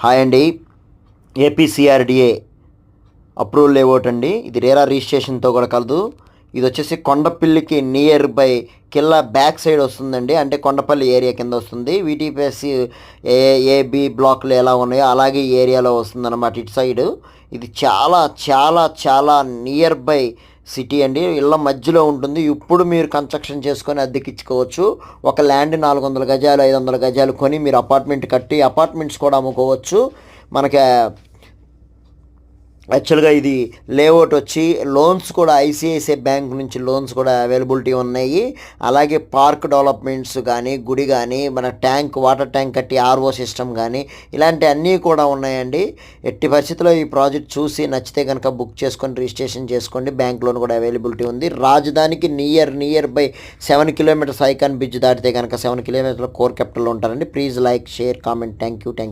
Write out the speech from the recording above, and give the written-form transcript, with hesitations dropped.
Hi అండి. APCRDA approval layout అండి. ఇది రేరా రిజిస్ట్రేషన్తో కూడా కలదు. ఇది వచ్చేసి కొండపల్లికి నియర్ బై కిల్లా బ్యాక్ సైడ్ వస్తుందండి. అంటే కొండపల్లి ఏరియా కింద వస్తుంది. వీటీపీఎస్ ఏబి బ్లాక్లు ఎలా ఉన్నాయో అలాగే ఈ ఏరియాలో వస్తుందన్నమాట ఇటు సైడు. ఇది చాలా చాలా చాలా నియర్ బై సిటీ అండి. ఇళ్ళ మధ్యలో ఉంటుంది. ఇప్పుడు మీరు కన్స్ట్రక్షన్ చేసుకొని అద్దెకిచ్చుకోవచ్చు. ఒక ల్యాండ్ 400 గజాలు 500 గజాలు కొని మీరు అపార్ట్మెంట్ కట్టి అపార్ట్మెంట్స్ కూడా అమ్ముకోవచ్చు. మనకి యాక్చువల్గా ఇది లేఅవుట్ వచ్చి లోన్స్ కూడా ఐసిఐసిఐ బ్యాంక్ నుంచి లోన్స్ కూడా అవైలబిలిటీ ఉన్నాయి. అలాగే పార్క్ డెవలప్మెంట్స్ కానీ గుడి కానీ మన ట్యాంక్ వాటర్ ట్యాంక్ కట్టి ఆర్ఓ సిస్టమ్ కానీ ఇలాంటి అన్నీ కూడా ఉన్నాయండి. ఎట్టి పరిస్థితుల్లో ఈ ప్రాజెక్ట్ చూసి నచ్చితే కనుక బుక్ చేసుకొని రిజిస్ట్రేషన్ చేసుకోండి. బ్యాంక్ లోన్ కూడా అవైలబిలిటీ ఉంది. రాజధానికి near by 7 kilometres icon bridge దాటితే కనుక 7 కిలోమీటర్ల కోర్ క్యాపిటల్లో ఉంటారండి. Please like share comment. Thank you.